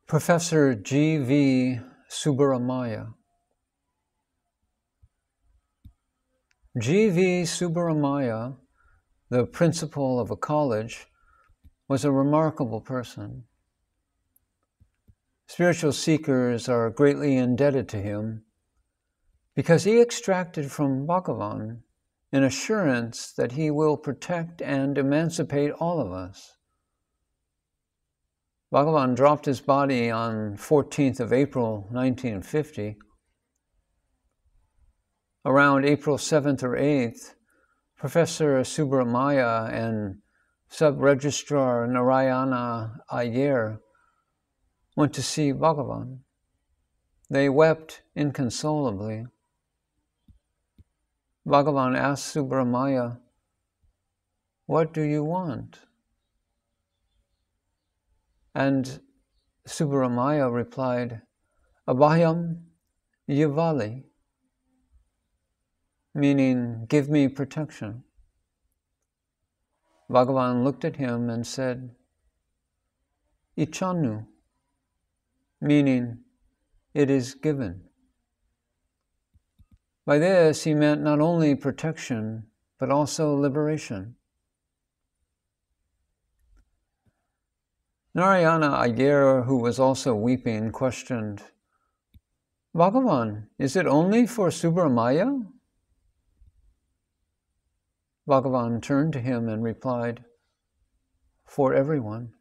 Professor G.V. Subbaramayya. G.V. Subbaramayya, the principal of a college, was a remarkable person. Spiritual seekers are greatly indebted to him because he extracted from Bhagavan an assurance that he will protect and emancipate all of us. Bhagavan dropped his body on 14th of April, 1950. Around April 7th or 8th, Professor Subbaramayya and Sub-Registrar Narayana Iyer went to see Bhagavan. They wept inconsolably. Bhagavan asked Subbaramayya, "What do you want?" And Subbaramayya replied, "Abhayam Yivali," meaning, "Give me protection." Bhagavan looked at him and said, "Ichanu," meaning, "It is given." By this, he meant not only protection, but also liberation. Narayana Iyer, who was also weeping, questioned, "Bhagavan, is it only for Subbaramayya?" Bhagavan turned to him and replied, "For everyone."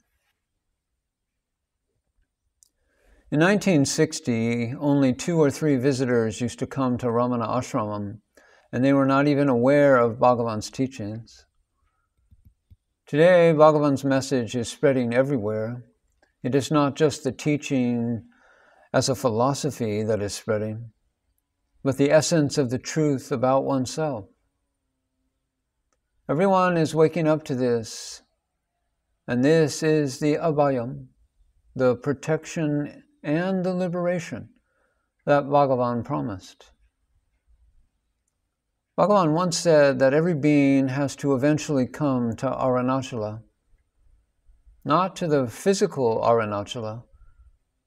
In 1960, only 2 or 3 visitors used to come to Ramanasramam, and they were not even aware of Bhagavan's teachings. Today, Bhagavan's message is spreading everywhere. It is not just the teaching as a philosophy that is spreading, but the essence of the truth about oneself. Everyone is waking up to this, and this is the abhayam, the protection and the liberation that Bhagavan promised. Bhagavan once said that every being has to eventually come to Arunachala, not to the physical Arunachala,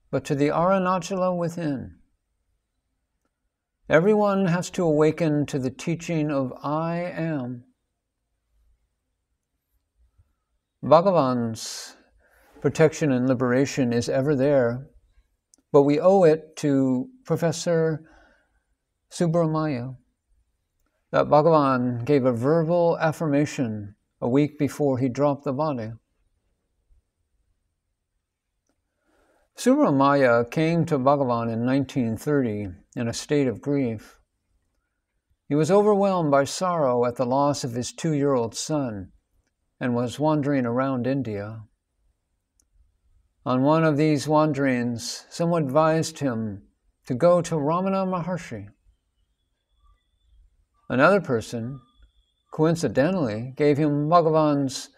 but to the Arunachala within. Everyone has to awaken to the teaching of I am. Bhagavan's protection and liberation is ever there, but we owe it to Professor Subbaramayya that Bhagavan gave a verbal affirmation a week before he dropped the body. Subbaramayya came to Bhagavan in 1930 in a state of grief. He was overwhelmed by sorrow at the loss of his 2-year-old son and was wandering around India. On one of these wanderings, someone advised him to go to Ramana Maharshi. Another person, coincidentally, gave him Bhagavan's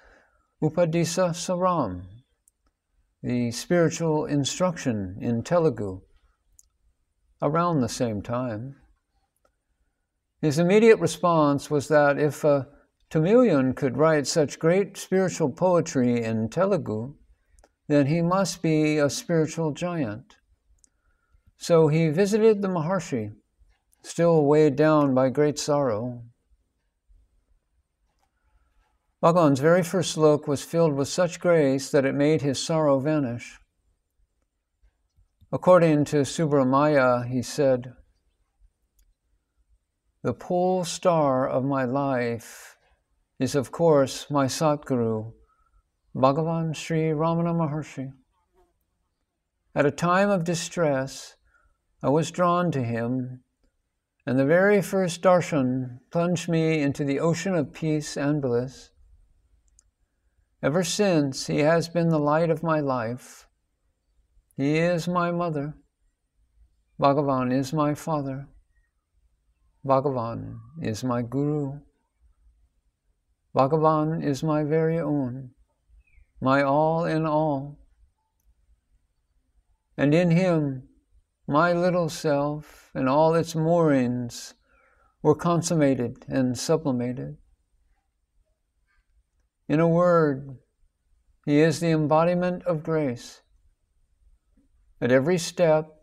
Upadesa Saram, the spiritual instruction in Telugu, around the same time. His immediate response was that if a Tamilian could write such great spiritual poetry in Telugu, then he must be a spiritual giant. So he visited the Maharshi, still weighed down by great sorrow. Bhagavan's very first look was filled with such grace that it made his sorrow vanish. According to Subbaramayya, he said, "The pole star of my life is, of course, my Satguru, Bhagavan Sri Ramana Maharshi. At a time of distress, I was drawn to him, and the very first darshan plunged me into the ocean of peace and bliss. Ever since, he has been the light of my life. He is my mother. Bhagavan is my father. Bhagavan is my guru. Bhagavan is my very own, my all in all. And in him, my little self and all its moorings were consummated and sublimated. In a word, he is the embodiment of grace. At every step,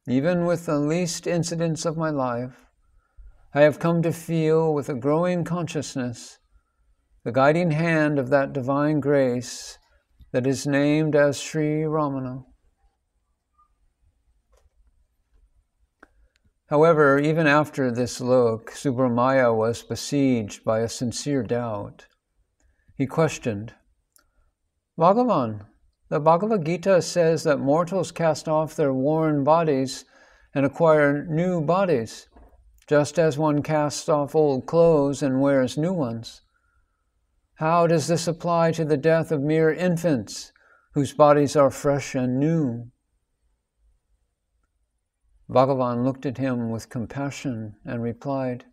even with the least incidents of my life, I have come to feel with a growing consciousness the guiding hand of that divine grace that is named as Sri Ramana. However, even after this look, Subbaramayya was besieged by a sincere doubt. He questioned, "Bhagavan, the Bhagavad Gita says that mortals cast off their worn bodies and acquire new bodies, just as one casts off old clothes and wears new ones. How does this apply to the death of mere infants whose bodies are fresh and new?" Bhagavan looked at him with compassion and replied,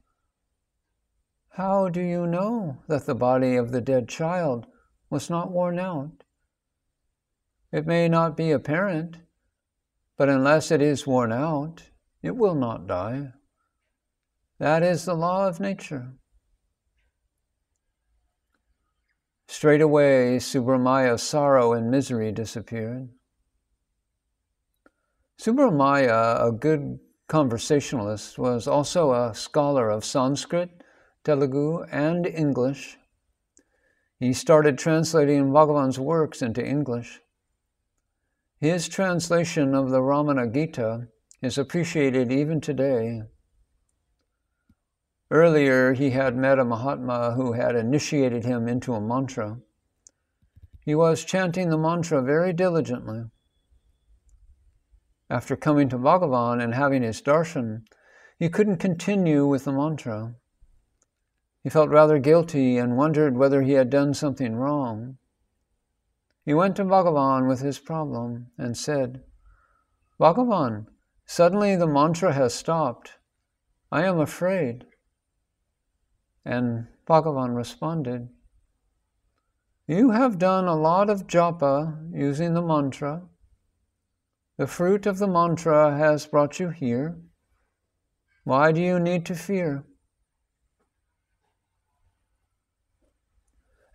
"How do you know that the body of the dead child was not worn out? It may not be apparent, but unless it is worn out, it will not die. That is the law of nature." Straightway, Subbaramayya's sorrow and misery disappeared. Subbaramayya, a good conversationalist, was also a scholar of Sanskrit, Telugu, and English. He started translating Bhagavan's works into English. His translation of the Ramana Gita is appreciated even today. Earlier, he had met a Mahatma who had initiated him into a mantra. He was chanting the mantra very diligently. After coming to Bhagavan and having his darshan, he couldn't continue with the mantra. He felt rather guilty and wondered whether he had done something wrong. He went to Bhagavan with his problem and said, "Bhagavan, suddenly the mantra has stopped. I am afraid." And Bhagavan responded, "You have done a lot of japa using the mantra. The fruit of the mantra has brought you here. Why do you need to fear?"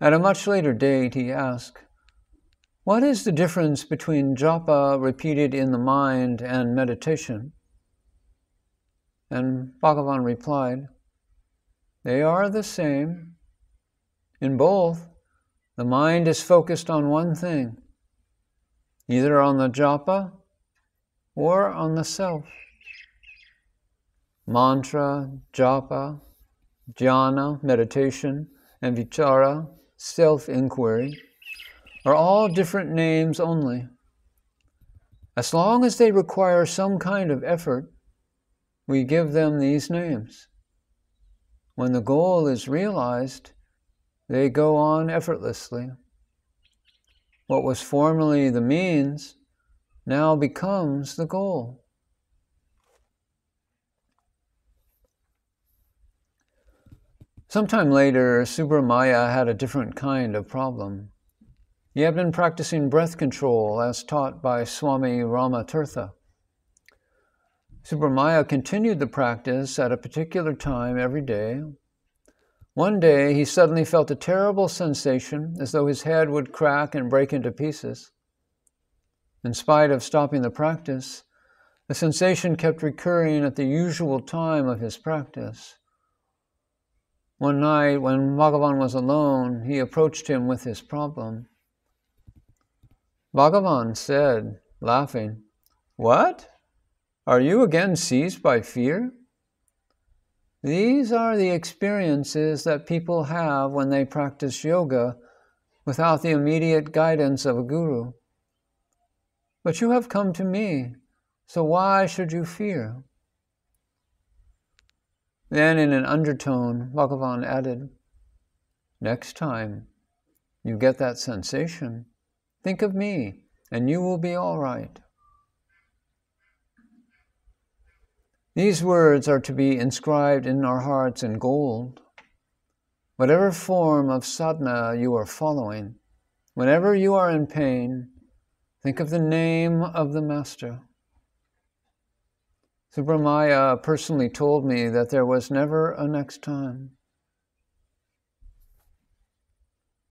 At a much later date, he asked, "What is the difference between japa repeated in the mind and meditation?" And Bhagavan replied, "They are the same. In both, the mind is focused on one thing, either on the japa or on the self. Mantra, japa, jhana, meditation, and vichara, self-inquiry, are all different names only. As long as they require some kind of effort, we give them these names. When the goal is realized, they go on effortlessly. What was formerly the means now becomes the goal." Sometime later, Subbaramayya had a different kind of problem. He had been practicing breath control as taught by Swami Ramatirtha. Subbaramayya continued the practice at a particular time every day. One day, he suddenly felt a terrible sensation, as though his head would crack and break into pieces. In spite of stopping the practice, the sensation kept recurring at the usual time of his practice. One night, when Bhagavan was alone, he approached him with his problem. Bhagavan said, laughing, "What? Are you again seized by fear? These are the experiences that people have when they practice yoga without the immediate guidance of a guru. But you have come to me, so why should you fear?" Then in an undertone, Bhagavan added, "Next time you get that sensation, think of me and you will be all right." These words are to be inscribed in our hearts in gold. Whatever form of sadhana you are following, whenever you are in pain, think of the name of the Master. Subbaramayya personally told me that there was never a next time.